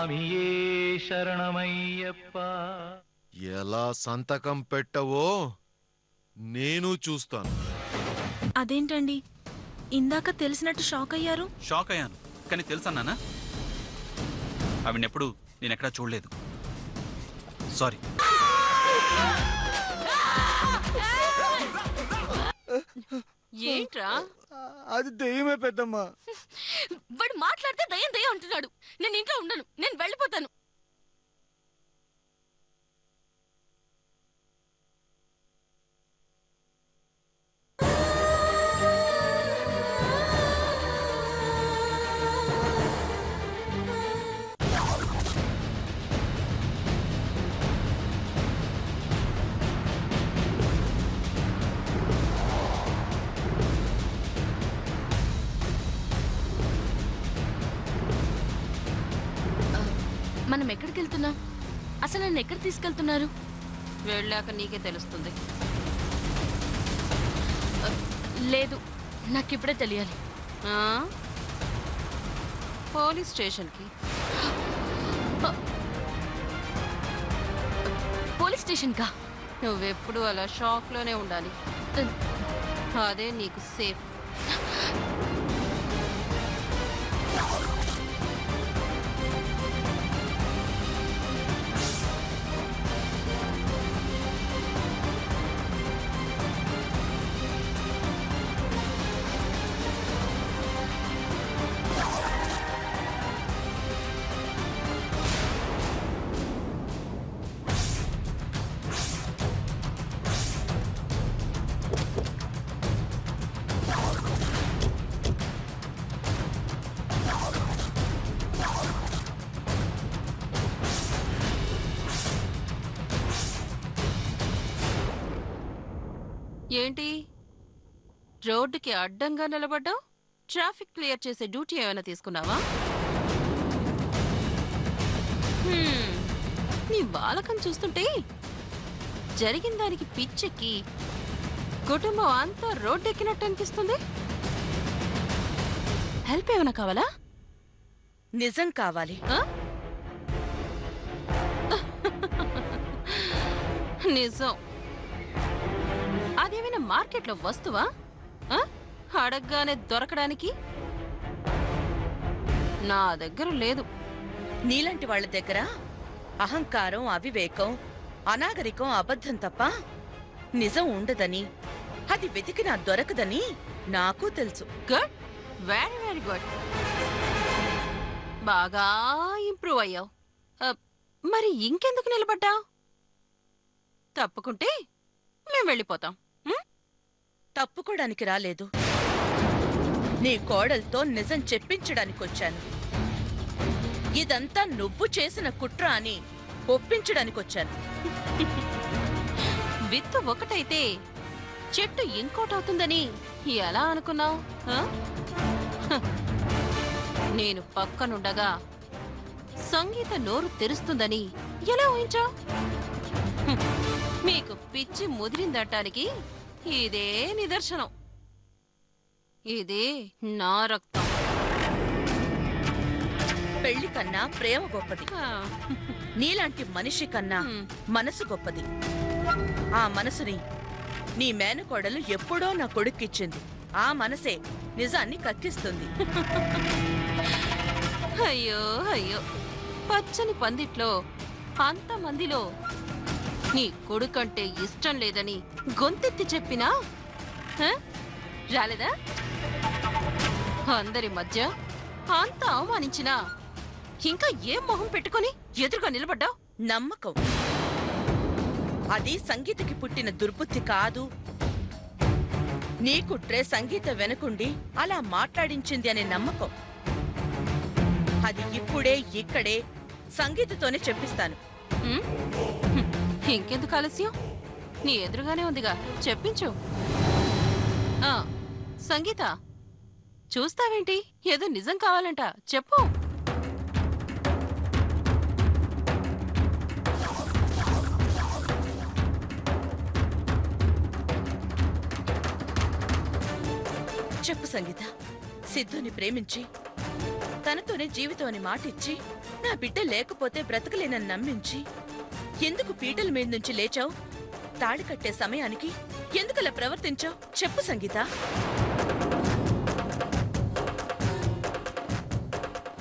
స్వామియే శరణమయ్యప్ప. ఎలా సంతకం పెట్టవో నేను చూస్తాను. అదేంటండి ఇందాక తెలిసినట్టు షాక్ అయ్యారు? షాక్ అయ్యాను, కానీ తెలుసన్నానా? ఆవిడెప్పుడు నేనెక్కడా చూడలేదు. సారీ. ఏంట్రా? అది దెయ్యమే పెద్దమ్మా. వాడు మాట్లాడితే దయ్యం దయ్యం అంటున్నాడు. నేను ఇంట్లో ఉండను, నేను వెళ్ళిపోతాను. మనం ఎక్కడికి వెళ్తున్నాం? అసలు నన్ను ఎక్కడ తీసుకెళ్తున్నారు? వెళ్ళాక నీకే తెలుస్తుంది. లేదు, నాకిప్పుడే తెలియాలి. పోలీస్ స్టేషన్కి. పోలీస్ స్టేషన్కా? నువ్వెప్పుడు అలా షాక్లోనే ఉండాలి, అదే నీకు సేఫ్. ఏంటి రోడ్డుకి అడ్డంగా నిలబడ్డావు? ట్రాఫిక్ క్లియర్ చేసే డ్యూటీ ఏమైనా తీసుకున్నావా? నీ బాలకం చూస్తుంటే జరిగిన దానికి పిచ్చెక్కి కుటుంబం అంతా రోడ్డెక్కినట్టు అనిపిస్తుంది. హెల్ప్ ఏమైనా కావాలా? నిజం కావాలి. నిజం? అదేమైనా మార్కెట్లో వస్తువా? అడగ్గానే దొరకడానికి? నా దగ్గర లేదు. నీలాంటి వాళ్ళ దగ్గర అహంకారం, అవివేకం, అనాగరికం, అబద్ధం తప్ప నిజం ఉండదని, అది వెతికినా దొరకదని నాకు తెలుసు. Good, very very good. బాగా ఇంప్రూవ్ అయ్యావు. మరి ఇంకెందుకు నిలబడ్డావు? తప్పుకుంటే మేము వెళ్ళిపోతాం. తప్పుకోడానికి రాలేదు, నీ కోడలతో నిజం చెప్పించడానికొచ్చాను. ఇదంతా నువ్వు చేసిన కుట్ర అని ఒప్పించడానికొచ్చాను. విత్తు ఒకటైతే చెట్టు ఇంకోటవుతుందని ఎలా అనుకున్నావు? నేను పక్కనుండగా సంగీత నోరు తెరుస్తుందని ఎలా ఊహించావు? మీకు పిచ్చి ముదిరిందటానికి ఇదే నిదర్శనం. ఇదే నా రక్తం. పెళ్లి కన్నా ప్రేమ గొప్పది, నీలాంటి మనిషి కన్నా మనసు గొప్పది. ఆ మనసుని నీ మేనకోడలు ఎప్పుడో నా కొడుక్కిచ్చింది. ఆ మనసే నిజాన్ని కక్కిస్తుంది. అయ్యో అయ్యో, పచ్చని పందిట్లో అంతమందిలో నీ కొడుకంటే ఇష్టం లేదని గొంతెత్తి చెప్పినా రాలేదా? అందరి మధ్య అంత అవమానించినా ఇంకా ఏం మొహం పెట్టుకొని ఎదురుగా నిలబడ్డావు? నమ్మకం. అది సంగీతకి పుట్టిన దుర్బుద్ధి కాదు. నీ కుట్రే సంగీత వెనకుండి అలా మాట్లాడించింది అనే నమ్మకం. అది ఇప్పుడే ఇక్కడే సంగీతతోనే చెప్పిస్తాను. ఇంకెందుకు ఆలస్యం? నీ ఎదురుగానే ఉందిగా, చెప్పించు. సంగీత, చూస్తావేంటి? ఏదో నిజం కావాలంట, చెప్పు. చెప్పు సంగీత. సిద్ధుని ప్రేమించి తనతోనే జీవితం అని మాటిచ్చి నా బిడ్డ లేకపోతే బ్రతకలేనని నమ్మించి ఎందుకు పీటల మీద నుంచి లేచావు? తాళి కట్టే సమయానికి ఎందుకలా ప్రవర్తించావు? చెప్పు సంగీత.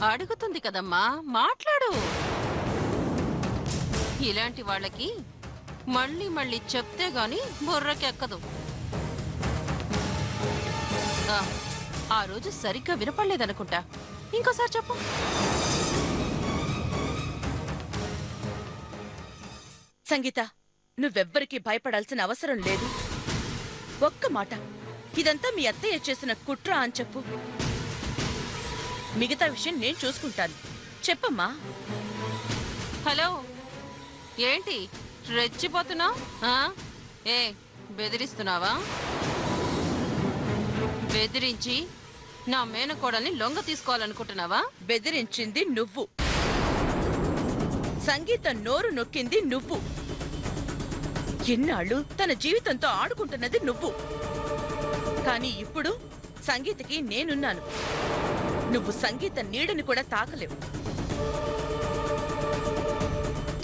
అడుగుతుంది కదమ్మా, మాట్లాడు. ఇలాంటి వాళ్ళకి మళ్ళీ మళ్ళీ చెప్తే గాని బుర్రకెక్కదు. ఆ రోజు సరిగ్గా వినపడలేదనుకుంటా, ఇంకోసారి చెప్పు. సంగీత, నువ్వెవ్వరికీ భయపడాల్సిన అవసరం లేదు. ఒక్క మాట, ఇదంతా మీ అత్తయ్య చేసిన కుట్ర అని చెప్పు. మిగతా విషయం నేను చూసుకుంటాను. చెప్పమ్మా. హలో, ఏంటి రెచ్చిపోతున్నావు? ఏ బెదిరిస్తున్నావా? బెదిరించి నా మేనకోడల్ని లొంగ తీసుకోవాలనుకుంటున్నావా? బెదిరించింది నువ్వు, సంగీత నోరు నొక్కింది నువ్వు, ఎన్నాళ్ళు తన జీవితంతో ఆడుకుంటున్నది నువ్వు. కానీ ఇప్పుడు సంగీతకి నేనున్నాను. నువ్వు సంగీత నీడని కూడా తాకలేవు.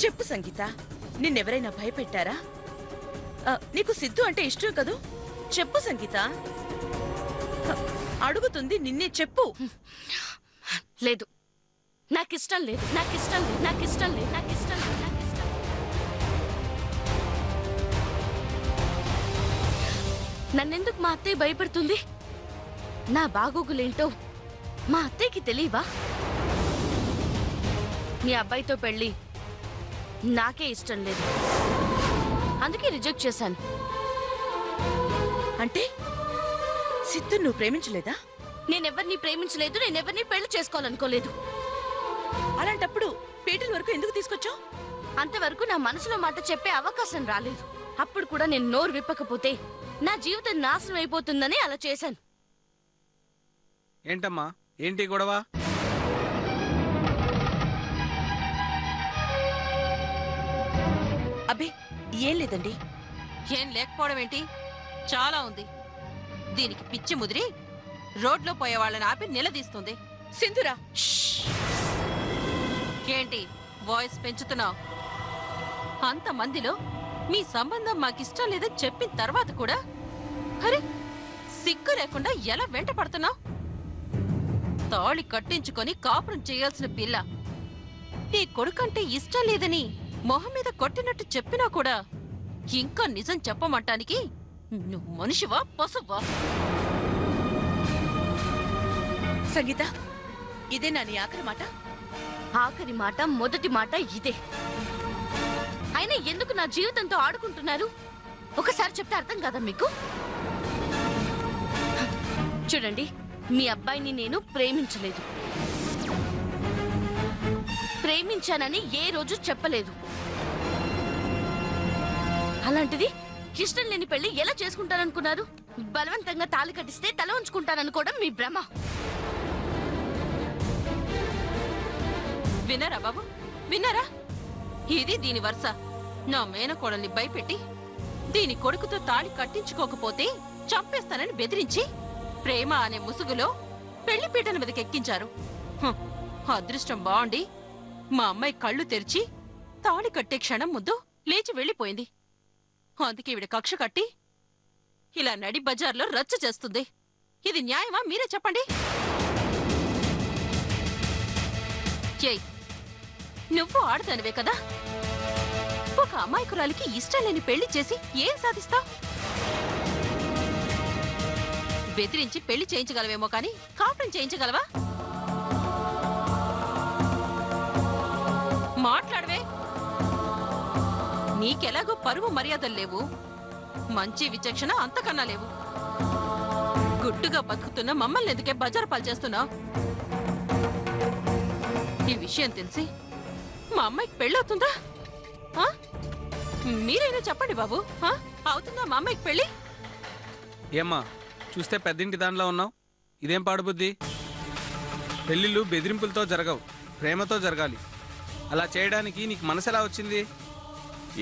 చెప్పు సంగీత, నిన్నెవరైనా భయపెట్టారా? నీకు సిద్ధు అంటే ఇష్టం కదూ? చెప్పు సంగీత. అడుగుతుంది నిన్నే, చెప్పు. లేదు, నాకిష్టం లేదు, నాకిష్టం లేదు, నాకిష్టం లేదు, నాకిష్టం లేదు, నాకిష్టం. నన్నెందుకు మా అత్తయ్య భయపడుతుంది? నా బాగోగులేంటో మా అత్తయ్యకి తెలియవా? నీ అబ్బాయితో పెళ్లి నాకే ఇష్టం లేదు, అందుకే రిజెక్ట్ చేశాను. అంటే సిద్ధు నువ్వు ప్రేమించలేదా? నేనెవరిని ప్రేమించలేదు, నేనెవరిని పెళ్లి చేసుకోవాలనుకోలేదు. అలాంటప్పుడు పీటల వరకు ఎందుకు తీసుకొచ్చావు? అంతవరకు నా మనసులో మాట చెప్పే అవకాశం రాలేదు. అప్పుడు కూడా నేను నోరు విప్పకపోతే నా జీవితం నాశనం అయిపోతుందని అలా చేశాను. ఏంటమ్మా, ఏంటి గొడవ? అబ్బే ఏం లేదండి. ఏం లేకపోవడం ఏంటి? చాలా ఉంది. దీనికి పిచ్చి ముదిరి రోడ్లో పోయే వాళ్ళని ఆపి నిలదీస్తుంది. సింధురా, ఏంటి వాయిస్ పెంచుతున్నావు? అంతమందిలో మీ సంబంధం మాకిష్టం లేదని చెప్పిన తర్వాత కూడా అరే సిగ్గు లేకుండా ఎలా వెంట పడుతున్నావు? తాళి కట్టించుకొని కాపురం చేయాల్సిన పిల్ల నీ కొడుకంటే ఇష్టం లేదని మొహం మీద కొట్టినట్టు చెప్పినా కూడా ఇంకా నిజం చెప్పమంటానికి నువ్వు మనిషివా పశువా? సంగీత, ఇదే నా నీ ఆఖరి మాట? ఆఖరి మాట, మొదటి మాట ఇదే. అయినా ఎందుకు నా జీవితంతో ఆడుకుంటున్నారు? ఒకసారి చెప్తే అర్థం కదా మీకు? చూడండి, మీ అబ్బాయిని నేను ప్రేమించలేదు, ప్రేమించానని ఏ రోజు చెప్పలేదు. అలాంటిది ఇష్టం లేని పెళ్లి ఎలా చేసుకుంటారనుకున్నారు? బలవంతంగా తాళి కట్టిస్తే తల ఉంచుకుంటారనుకోవడం మీ భ్రమ. విన్నారా బాబు, విన్నారా? ఇది దీని వరుస. నా మేనకోడల్ని భయపెట్టి దీని కొడుకుతో తాళి కట్టించుకోకపోతే చంపేస్తానని బెదిరించి ప్రేమ అనే ముసుగులో పెళ్లి పీటల మీదకి ఎక్కించారు. అదృష్టం బాగుండి మా అమ్మాయి కళ్ళు తెరిచి తాళి కట్టే క్షణం ముందు లేచి వెళ్లిపోయింది. అందుకే ఈవిడ కక్ష కట్టి ఇలా నడి బజార్లో రచ్చ చేస్తుంది. ఇది న్యాయమా? మీరే చెప్పండి. ఏయ్, నువ్వు ఆడదానివే కదా? ఒక అమాయకురాలికి ఇష్టం లేని పెళ్లి చేసి ఏం సాధిస్తావు? బెదిరించి పెళ్లి చేయించగలవేమో కానీ కాపురం చేయించగలవా? మాట్లాడవే. నీకెలాగో పరువు మర్యాదలు లేవు, మంచి విచక్షణ అంతకన్నా లేవు. గుట్టుగా బతుకుతున్న మమ్మల్ని ఎందుకే బజారు పాలు చేస్తున్నావు? ఈ విషయం తెలిసి మా అమ్మాయికి పెళ్ళవుతుందా? మీరైనా చెప్పండి బాబు, అవుతుందా మా అమ్మాయికి పెళ్ళి? ఏమ్మా, చూస్తే పెద్దింటి దానిలో ఉన్నావు. ఇదేం పాడుబుద్ధి? పెళ్ళిళ్ళు బెదిరింపులతో జరగవు, ప్రేమతో జరగాలి. అలా చేయడానికి నీకు మనసు ఎలా వచ్చింది?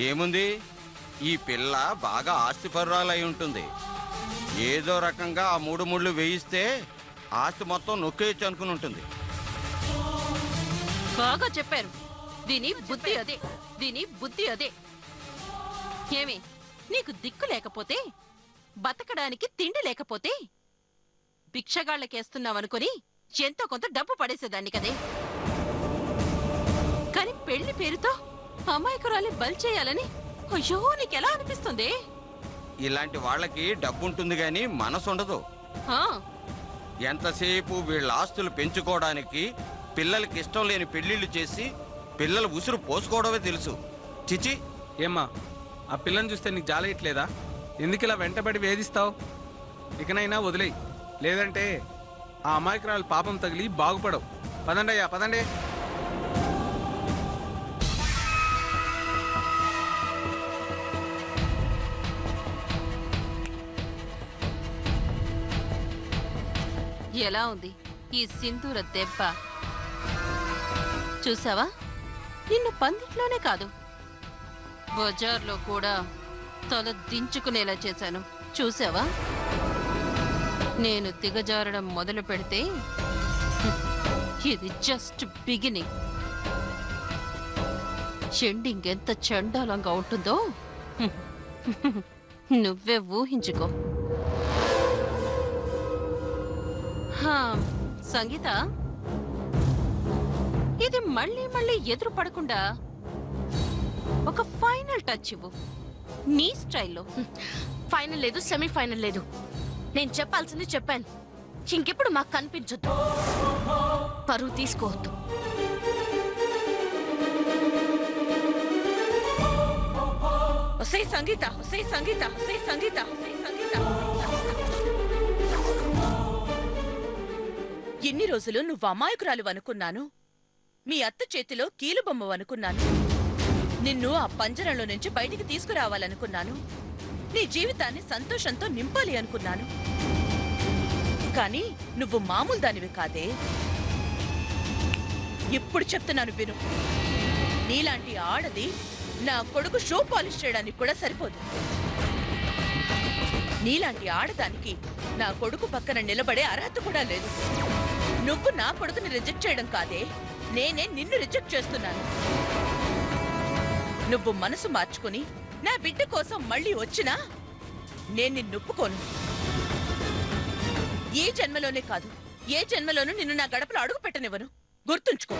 ఏముంది, ఈ పిల్ల బాగా ఆస్తిపరురాలై ఉంటుంది. ఏదో రకంగా ఆ 3 ముళ్ళు వేయిస్తే ఆస్తి మొత్తం నొక్కేయచ్చు అనుకుని ఉంటుంది. బాగా చెప్పారు. దీని బుద్ధి అదే, దీని బుద్ధి అదే. ఏమి నీకు దిక్కు లేకపోతే, బతకడానికి తిండి లేకపోతే భిక్షగాళ్ళకేస్తున్నావనుకొని ఎంతో కొంత డబ్బు పడేసేదాన్ని కదే. కాని పెళ్లి పేరుతో అమాయకురాల్ని బలిచేయాలని అయ్యో నీకెలా అనిపిస్తుంది? ఇలాంటి వాళ్ళకి డబ్బుంటుంది గాని మనసు ఉండదు. ఆ, ఎంతసేపు వీళ్ళ ఆస్తులు పెంచుకోవడానికి పిల్లలకి ఇష్టం లేని పెళ్లిళ్ళు చేసి పిల్లల ఉసురు పోసుకోవడమే తెలుసు. చిచి, ఏమ్మా ఆ పిల్లని చూస్తే నీకు జాలేయట్లేదా? ఎందుకు ఇలా వెంటబడి వేధిస్తావు? ఇకనైనా వదిలేయి, లేదంటే ఆ అమాయకురాలు పాపం తగిలి బాగుపడవు. పదండి అయ్యా, పదండి. ఎలా ఉంది ఈ సింధూర దెబ్బ? చూసావా? నిన్ను పందిట్లోనే కాదు, బజార్లో కూడా తల దించుకునేలా చేశాను. చూసావా? నేను దిగజారడం మొదలు పెడితే ఇది జస్ట్ బిగినింగ్. ఎండింగ్ ఎంత చండాలంగా ఉంటుందో నువ్వే ఊహించుకో. హా, సంగీత, ఇది మళ్ళీ మళ్ళీ ఎదురు పడకుండా ఒక ఫైనల్ టచ్ ఇవ్వు నీ స్టైల్లో. ఫైనల్ లేదు, సెమీఫైనల్ లేదు. నేను చెప్పాల్సింది చెప్పాను. ఇంకెప్పుడు మాకు కనిపించొద్దు. పరువు తీసుకోవద్దు. ఒసే సంగీత, ఒసే సంగీత, ఒసే సంగీత, ఒసే సంగీత. ఎన్ని రోజులు నువ్వు అమాయకురాలు అనుకున్నాను. మీ అత్త చేతిలో కీలుబొమ్మ అనుకున్నాను. నిన్ను ఆ పంజరంలో నుంచి బయటికి తీసుకురావాలనుకున్నాను. నీ జీవితాన్ని సంతోషంతో నింపాలి అనుకున్నాను. కానీ నువ్వు మామూలు దానివి కాదే. ఇప్పుడు చెప్తున్నాను విను. నీలాంటి ఆడది నా కొడుకు షూ పాలిష్ చేయడానికి కూడా సరిపోదు. నీలాంటి ఆడదానికి నా కొడుకు పక్కన నిలబడే అర్హత కూడా లేదు. నువ్వు నా కొడుకుని రిజెక్ట్ చేయడం కాదే, నేనే నిన్ను రిజెక్ట్ చేస్తున్నాను. నువ్వు మనసు మార్చుకుని నా బిడ్డ కోసం మళ్ళీ వచ్చినా నేను నిన్ను ఒప్పుకోను. ఈ జన్మలోనే కాదు, ఏ జన్మలోనూ నిన్ను నా గడపలో అడుగు పెట్టనివ్వను. గుర్తుంచుకో.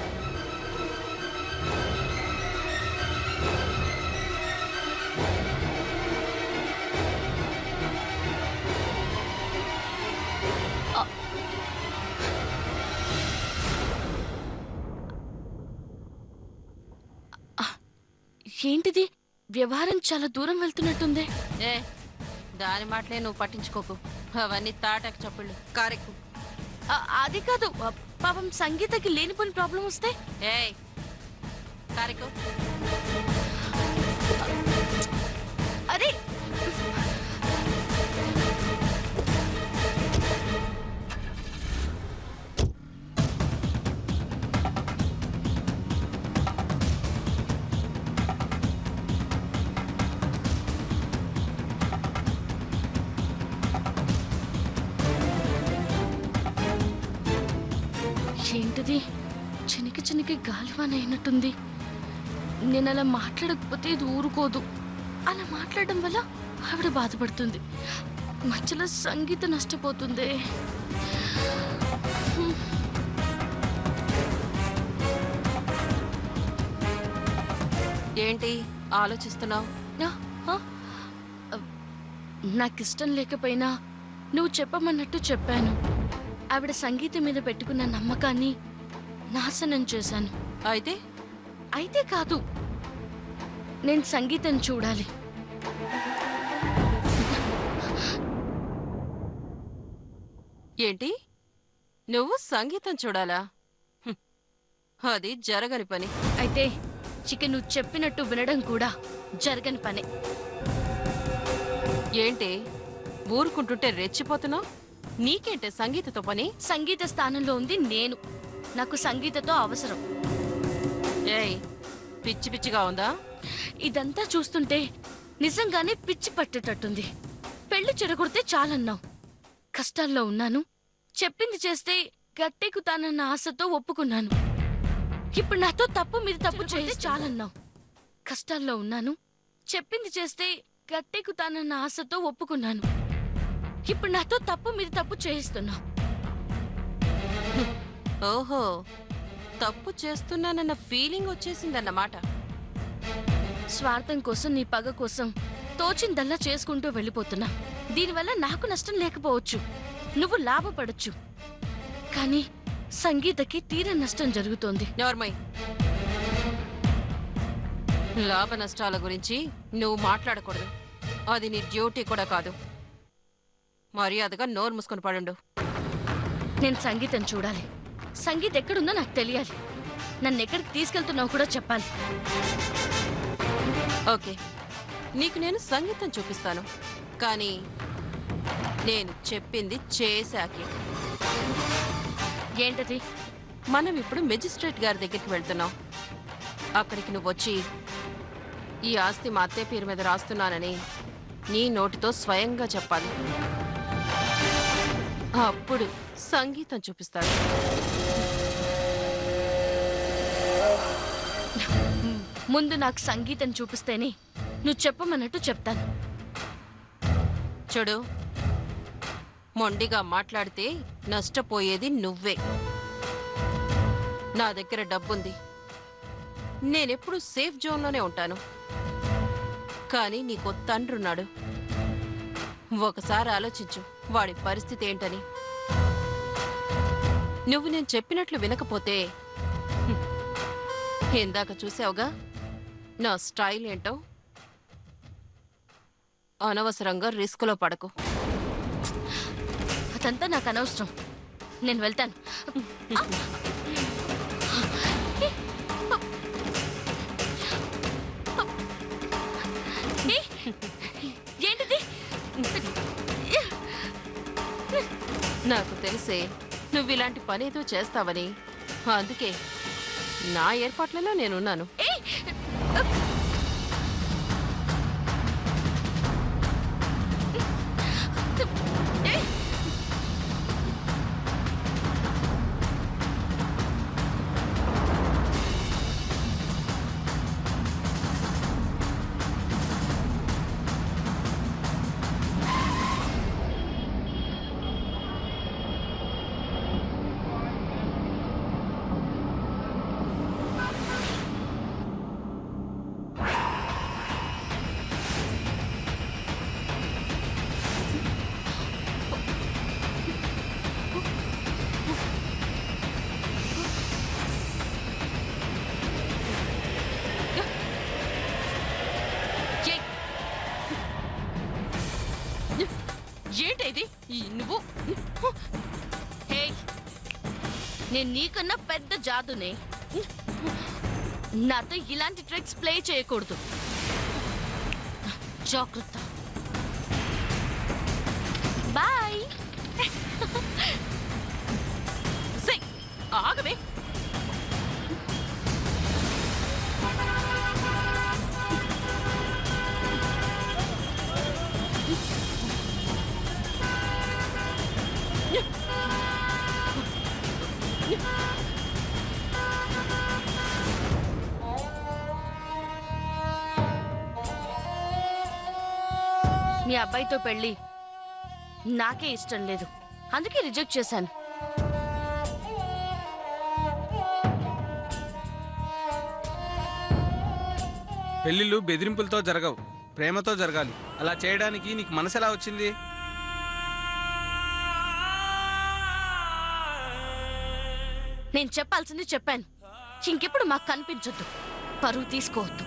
ఏంటిది? వ్యవహారం చాలా దూరం వెళ్తున్నట్టుంది. ఏ, దాని మాటలే నువ్వు పట్టించుకోకు. అవన్నీ తాటకు చప్పుళ్ళు. కారెక్కు. అది కాదు, పాపం సంగీతకి లేనిపోని ప్రాబ్లం వస్తే. ఏయ్, కారెక్కు. అరే, ఏంటిది? చినికి చినికి గాలివాన అయినట్టుంది. నేను అలా మాట్లాడకపోతే ఇది ఊరుకోదు. అలా మాట్లాడడం వల్ల ఆవిడ బాధపడుతుంది. మధ్యలో సంగీత నష్టపోతుంది. ఏంటి ఆలోచిస్తున్నావు? నాకిష్టం లేకపోయినా నువ్వు చెప్పమన్నట్టు చెప్పాను. ఆవిడ సంగీతం మీద పెట్టుకున్న నమ్మకాన్ని నాశనం చేశాను. అయితే కాదు, నేను సంగీతం చూడాలి. ఏంటి? నువ్వు సంగీతం చూడాలా? అది జరగని పని. అయితే చికెన్ నువ్వు చెప్పినట్టు వినడం కూడా జరగని పనే. ఏంటి ఊరుకుంటుంటే రెచ్చిపోతున్నావు? నీకేంటే సంగీతతో పని? సంగీత స్థానంలో ఉంది నేను. నాకు సంగీతతో అవసరం. ఏయ్, పిచ్చి పిచ్చిగా ఉందా? ఇదంతా చూస్తుంటే నిజంగానే పిచ్చి పట్టేటట్టుంది. పెళ్లి చెడగొడితే చాలన్నావు. కష్టాల్లో ఉన్నాను, చెప్పింది చేస్తే గట్టెక్కుతానన్న ఆశతో ఒప్పుకున్నాను. ఇప్పుడు నాతో తప్పు మీద తప్పు చేసి చాలన్నావు. కష్టాల్లో ఉన్నాను, చెప్పింది చేస్తే గట్టెక్కుతానన్న ఆశతో ఒప్పుకున్నాను. ఇప్పుడు నాతో తప్పు మీద తప్పు చేయిస్తున్నావు. ఓహో, తప్పు చేస్తున్నానన్న ఫీలింగ్ వచ్చేసిందన్నమాట. స్వార్థం కోసం, నీ పగ కోసం తోచిందల్లా చేసుకుంటూ వెళ్ళిపోతున్నా. దీనివల్ల నాకు నష్టం లేకపోవచ్చు, నువ్వు లాభపడొచ్చు. కానీ సంగీతకి తీర నష్టం జరుగుతోంది. నార్మల్, లాభ నష్టాల గురించి నువ్వు మాట్లాడకూడదు. అది నీ డ్యూటీ కూడా కాదు. మర్యాదగా నోరు మూసుకొని పడుండు. నేను సంగీతం చూడాలి. సంగీత్ ఎక్కడుందో నాకు తెలియాలి. నన్ను ఎక్కడికి తీసుకెళ్తున్నావు కూడా చెప్పాలి. ఓకే, నీకు నేను సంగీతం చూపిస్తాను. కానీ నేను చెప్పింది చేశాకే. ఏంటది? మనం ఇప్పుడు మెజిస్ట్రేట్ గారి దగ్గరికి వెళ్తున్నాం. అక్కడికి నువ్వు వచ్చి ఈ ఆస్తి మా అత్తయ్య పేరు మీద రాస్తున్నానని నీ నోటితో స్వయంగా చెప్పాలి. అప్పుడు సంగీతం చూపిస్తాడు. ముందు నాకు సంగీతం చూపిస్తేనే నువ్వు చెప్పమన్నట్టు చెప్తాను. చూడు, మొండిగా మాట్లాడితే నష్టపోయేది నువ్వే. నా దగ్గర డబ్బుంది, నేనెప్పుడు సేఫ్ జోన్లోనే ఉంటాను. కానీ నీకో తండ్రున్నాడు. ఒకసారి ఆలోచించు వాడి పరిస్థితి ఏంటని. నువ్వు నేను చెప్పినట్లు వినకపోతే ఇందాక చూసావుగా నా స్టైల్ ఏంటో. అనవసరంగా రిస్క్లో పడకు. అదంతా నాకు అనవసరం. నేను వెళ్తాను. ఏంటిది? నాకు తెలిసే నువ్వు ఇలాంటి పని ఏదో చేస్తావని. అందుకే నా ఏర్పాట్లలో నేనున్నాను. ఏంటిది నువ్వు? నేను నీకన్నా పెద్ద జాదునే. నాతో ఇలాంటి ట్రిక్స్ ప్లే చేయకూడదు. జాగ్రత్త. బాయ్. ఆగవే. మీ అబ్బాయితో పెళ్లి నాకే ఇష్టం లేదు, అందుకే రిజెక్ట్ చేశాను. పెళ్లిళ్ళు బెదిరింపులతో జరగవు, ప్రేమతో జరగాలి. అలా చేయడానికి నీకు మనసు ఎలా వచ్చింది? నేను చెప్పాల్సింది చెప్పాను. ఇంకెప్పుడు మాకు కనిపించొద్దు, పరువు తీసుకోవద్దు.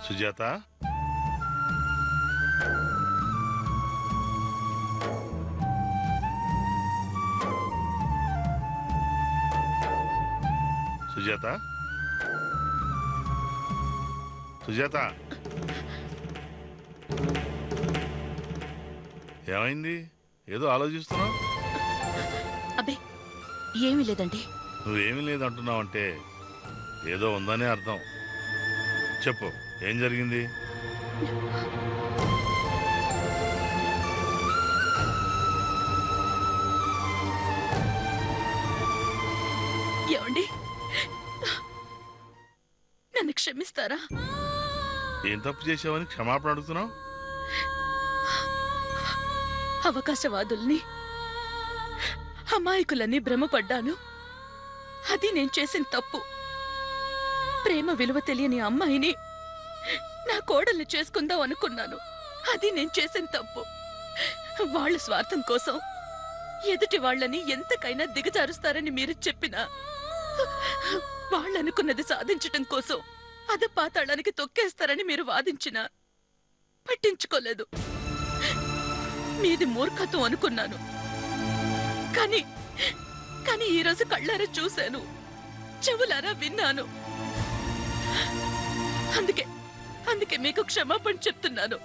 సుజాత, సుజాత, సుజాత, ఏమైంది? ఏదో ఆలోచిస్తున్నావు? అబ్బే ఏమీ లేదండి. నువ్వేమీ లేదంటున్నావంటే ఏదో ఉందనే అర్థం. చెప్పు, ఏం జరిగింది? ఏమండి, నన్ను క్షమిస్తారా? ఏం తప్పు చేసావని క్షమాపణ అడుగుతున్నావు? అవకాశవాదుల్ని, అమాయకులని భ్రమపడ్డాను. అది నేను చేసిన తప్పు. ప్రేమ విలువ తెలియని అమ్మాయిని నా కోడల్ని చేసుకుందాం అనుకున్నాను. అది నేను చేసిన తప్పు. వాళ్ళ స్వార్థం కోసం ఎదుటి వాళ్ళని ఎంతకైనా దిగజారుస్తారని మీరు చెప్పినా, వాళ్ళనుకున్నది సాధించటం కోసం అధపాతాళానికి తొక్కేస్తారని మీరు వాదించినా పట్టించుకోలేదు. మీది మూర్ఖత్వం అనుకున్నాను. కానీ కానీ ఈరోజు కళ్ళారా చూశాను, చెవులారా విన్నాను. అందుకే మీకు క్షమాపణ చెప్తున్నాను.